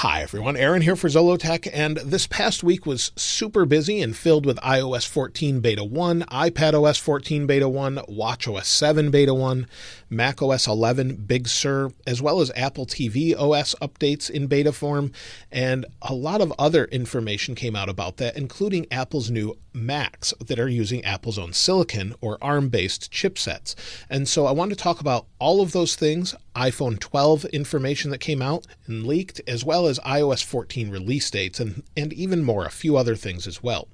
Hi everyone, Aaron here for Zollotech, and this past week was super busy and filled with iOS 14 Beta 1, iPadOS 14 Beta 1, watchOS 7 Beta 1, macOS 11 Big Sur, as well as Apple TV OS updates in beta form, and a lot of other information came out about that, including Apple's new Macs that are using Apple's own silicon or ARM-based chipsets. And so I want to talk about all of those things, iPhone 12 information that came out and leaked, as well as iOS 14 release dates, and even more, a few other things as well.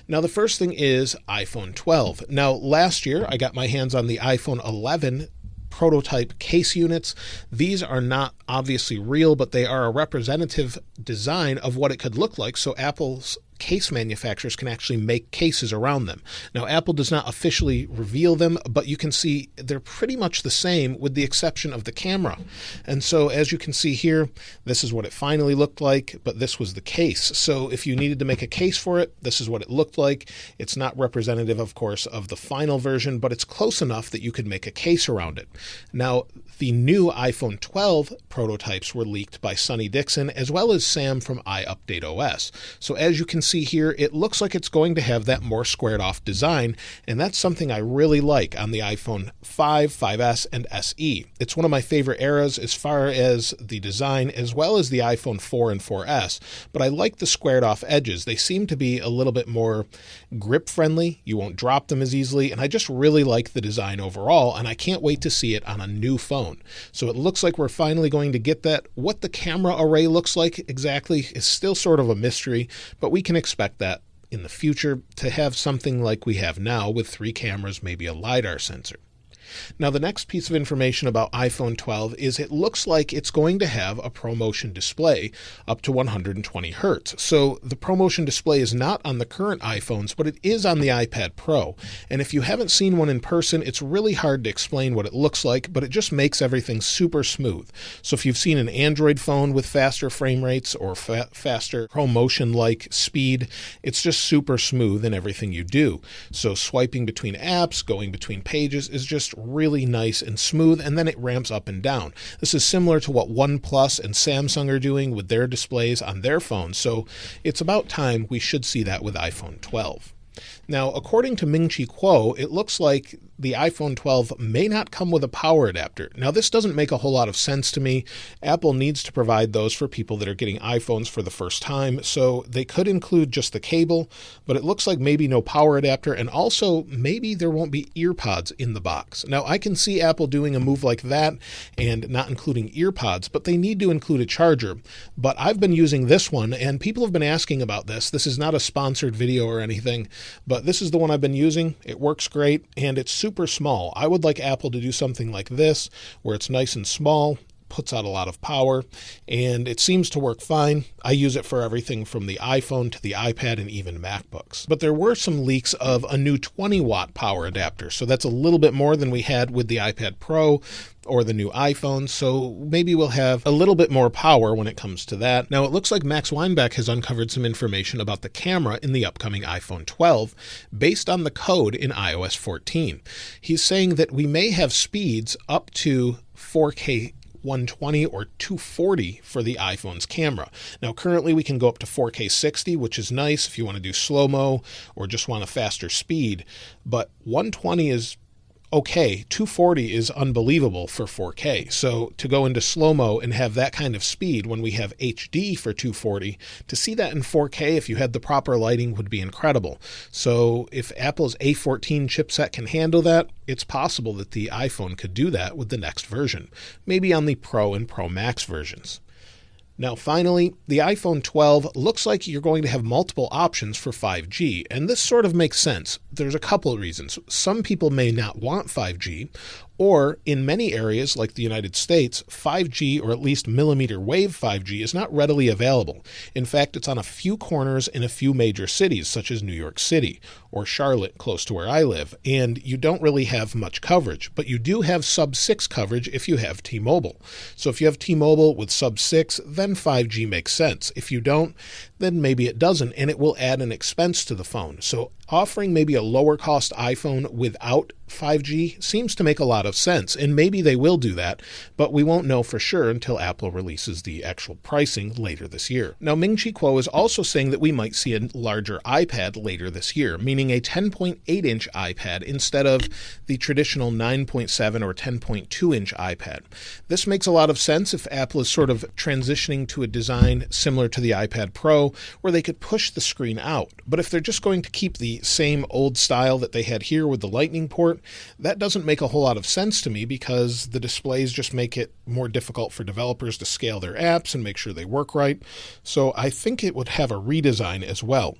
Now, the first thing is iPhone 12. Now, last year, I got my hands on the iPhone 11 prototype case units. These are not obviously real, but they are a representative design of what it could look like, so Apple's case manufacturers can actually make cases around them. Now, Apple does not officially reveal them, but you can see they're pretty much the same with the exception of the camera. And so as you can see here, this is what it finally looked like, but this was the case. So if you needed to make a case for it, this is what it looked like. It's not representative, of course, of the final version, but it's close enough that you could make a case around it. Now, the new iPhone 12 prototypes were leaked by Sonny Dixon, as well as Sam from iUpdate OS. So as you can see here, it looks like it's going to have that more squared off design, and that's something I really like on the iPhone 5, 5S, and SE. It's one of my favorite eras as far as the design, as well as the iPhone 4 and 4S, but I like the squared off edges. They seem to be a little bit more grip friendly. You won't drop them as easily, and I just really like the design overall, and I can't wait to see it on a new phone. So it looks like we're finally going to get that. What the camera array looks like exactly is still sort of a mystery, but we can expect that in the future to have something like we have now with 3 cameras, maybe a LiDAR sensor. Now, the next piece of information about iPhone 12 is it looks like it's going to have a ProMotion display up to 120 Hertz. So the ProMotion display is not on the current iPhones, but it is on the iPad Pro. And if you haven't seen one in person, it's really hard to explain what it looks like, but it just makes everything super smooth. So if you've seen an Android phone with faster frame rates or faster ProMotion-like speed, it's just super smooth in everything you do. So swiping between apps, going between pages is just really nice and smooth, and then it ramps up and down. This is similar to what OnePlus and Samsung are doing with their displays on their phones, so it's about time we should see that with iPhone 12. Now, according to Ming-Chi Kuo, it looks like the iPhone 12 may not come with a power adapter. Now, this doesn't make a whole lot of sense to me. Apple needs to provide those for people that are getting iPhones for the first time, so they could include just the cable, but it looks like maybe no power adapter, and also maybe there won't be earpods in the box. Now, I can see Apple doing a move like that and not including earpods, but they need to include a charger. But I've been using this one, and people have been asking about this. This is not a sponsored video or anything, but this is the one I've been using. It works great, and it's super small. I would like Apple to do something like this, where it's nice and small, puts out a lot of power, and it seems to work fine. I use it for everything from the iPhone to the iPad and even MacBooks. But there were some leaks of a new 20-watt power adapter, so that's a little bit more than we had with the iPad Pro or the new iPhone, so maybe we'll have a little bit more power when it comes to that. Now, it looks like Max Weinbach has uncovered some information about the camera in the upcoming iPhone 12 based on the code in iOS 14. He's saying that we may have speeds up to 4K 120 or 240 for the iPhone's camera. Now, currently we can go up to 4K 60, which is nice if you want to do slow-mo or just want a faster speed, but 120 is okay. 240 is unbelievable for 4K. So to go into slow-mo and have that kind of speed when we have HD for 240, to see that in 4K if you had the proper lighting would be incredible. So if Apple's A14 chipset can handle that, it's possible that the iPhone could do that with the next version, maybe on the Pro and Pro Max versions. Now, finally, the iPhone 12 looks like you're going to have multiple options for 5G, and this sort of makes sense. There's a couple of reasons. Some people may not want 5G, or in many areas like the United States, 5G or at least millimeter wave 5G is not readily available. In fact, it's on a few corners in a few major cities such as New York City or Charlotte, close to where I live, and you don't really have much coverage, but you do have sub-6 coverage if you have T-Mobile. So if you have T-Mobile with sub-6, then 5G makes sense. If you don't, then maybe it doesn't, and it will add an expense to the phone. So offering maybe a lower cost iPhone without 5G seems to make a lot of sense, and maybe they will do that, but we won't know for sure until Apple releases the actual pricing later this year. Now, Ming-Chi Kuo is also saying that we might see a larger iPad later this year, meaning a 10.8-inch iPad instead of the traditional 9.7 or 10.2-inch iPad. This makes a lot of sense if Apple is sort of transitioning to a design similar to the iPad Pro, where they could push the screen out. But if they're just going to keep the same old style that they had here with the Lightning port, that doesn't make a whole lot of sense to me, because the displays just make it more difficult for developers to scale their apps and make sure they work right. So I think it would have a redesign as well.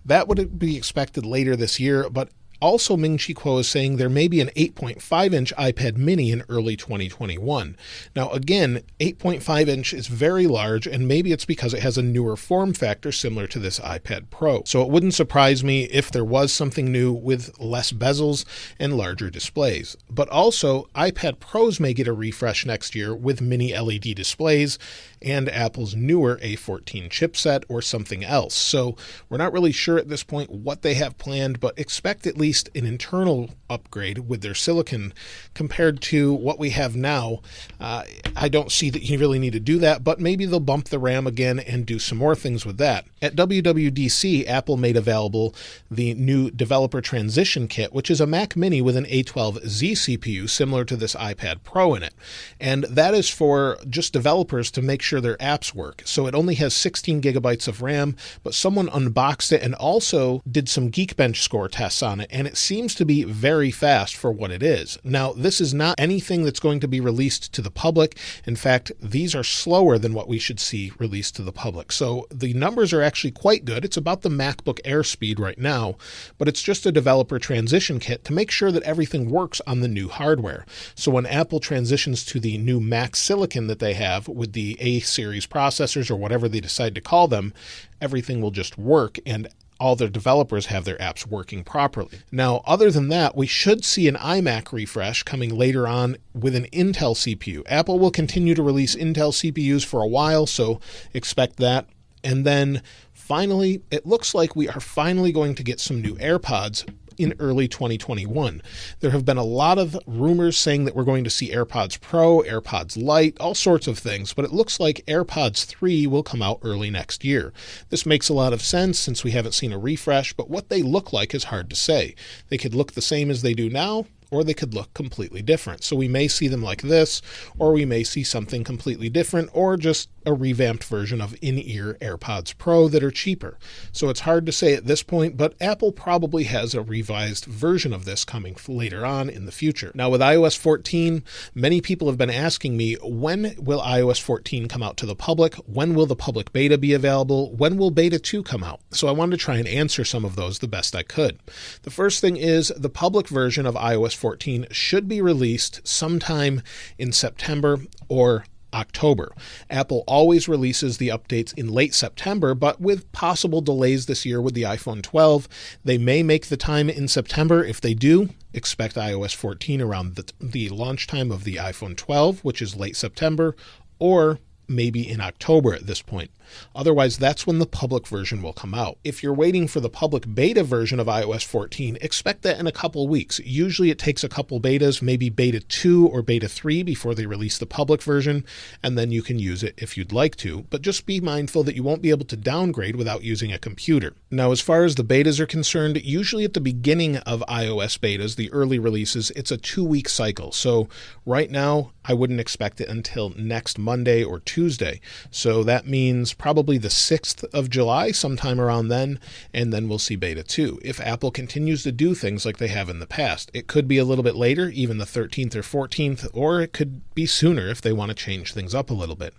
That would be expected later this year, but also, Ming-Chi Kuo is saying there may be an 8.5-inch iPad mini in early 2021. Now, again, 8.5-inch is very large, and maybe it's because it has a newer form factor similar to this iPad Pro. So it wouldn't surprise me if there was something new with less bezels and larger displays. But also, iPad Pros may get a refresh next year with mini LED displays and Apple's newer A14 chipset or something else. So we're not really sure at this point what they have planned, but expect at least an internal upgrade with their silicon compared to what we have now. I don't see that you really need to do that, but maybe they'll bump the RAM again and do some more things with that. At WWDC, Apple made available the new Developer Transition Kit, which is a Mac Mini with an A12Z CPU similar to this iPad Pro in it. And that is for just developers to make sure their apps work. So it only has 16 gigabytes of RAM, but someone unboxed it and also did some Geekbench score tests on it, and it seems to be very fast for what it is. Now, this is not anything that's going to be released to the public. In fact, these are slower than what we should see released to the public. So the numbers are actually quite good. It's about the MacBook Air speed right now, but it's just a developer transition kit to make sure that everything works on the new hardware. So when Apple transitions to the new Mac silicon that they have with the A-series processors or whatever they decide to call them, everything will just work, and all their developers have their apps working properly. Now, other than that, we should see an iMac refresh coming later on with an Intel CPU. Apple will continue to release Intel CPUs for a while, so expect that. And then finally, it looks like we are finally going to get some new AirPods in early 2021. There have been a lot of rumors saying that we're going to see AirPods Pro, AirPods Lite, all sorts of things, but it looks like AirPods 3 will come out early next year. This makes a lot of sense since we haven't seen a refresh, but what they look like is hard to say. They could look the same as they do now, or they could look completely different. So we may see them like this, or we may see something completely different, or just a revamped version of in-ear AirPods Pro that are cheaper. So it's hard to say at this point, but Apple probably has a revised version of this coming later on in the future. Now with iOS 14, many people have been asking me, when will iOS 14 come out to the public? When will the public beta be available? When will beta 2 come out? So I wanted to try and answer some of those the best I could. The first thing is the public version of iOS 14 should be released sometime in September or October. Apple always releases the updates in late September, but with possible delays this year with the iPhone 12, they may make the time in September. If they do, expect iOS 14 around the launch time of the iPhone 12, which is late September, or maybe in October at this point. Otherwise, that's when the public version will come out. If you're waiting for the public beta version of iOS 14, expect that in a couple weeks. Usually it takes a couple betas, maybe beta 2 or beta 3 before they release the public version, and then you can use it if you'd like to. But just be mindful that you won't be able to downgrade without using a computer. Now, as far as the betas are concerned, usually at the beginning of iOS betas, the early releases, it's a 2-week cycle. So right now, I wouldn't expect it until next Monday or Tuesday. So that means probably the 6th of July, sometime around then, and then we'll see beta 2. If Apple continues to do things like they have in the past, it could be a little bit later, even the 13th or 14th, or it could be sooner if they want to change things up a little bit.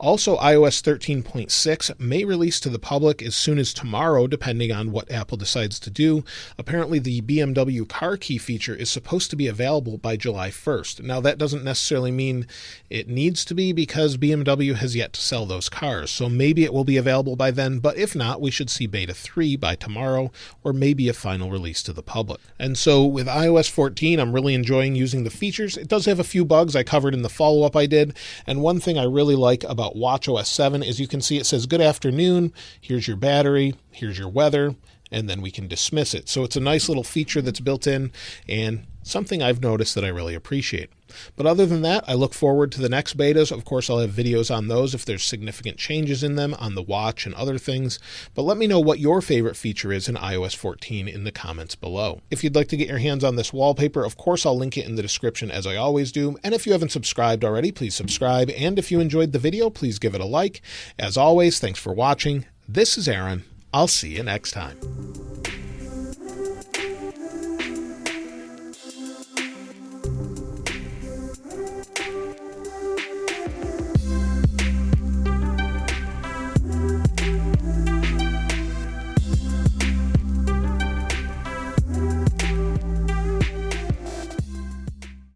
Also, iOS 13.6 may release to the public as soon as tomorrow, depending on what Apple decides to do. Apparently, the BMW car key feature is supposed to be available by July 1st. Now, that doesn't necessarily mean it needs to be, because BMW has yet to sell those cars. So maybe it will be available by then, but if not, we should see beta 3 by tomorrow, or maybe a final release to the public. And so with iOS 14, I'm really enjoying using the features. It does have a few bugs I covered in the follow-up I did, and one thing I really like about watchOS 7 is you can see it says, "Good afternoon, here's your battery, here's your weather," and then we can dismiss it. So it's a nice little feature that's built in and something I've noticed that I really appreciate. But other than that, I look forward to the next betas. Of course, I'll have videos on those if there's significant changes in them on the watch and other things. But let me know what your favorite feature is in iOS 14 in the comments below. If you'd like to get your hands on this wallpaper, of course, I'll link it in the description as I always do. And if you haven't subscribed already, please subscribe. And if you enjoyed the video, please give it a like. As always, thanks for watching. This is Aaron. I'll see you next time.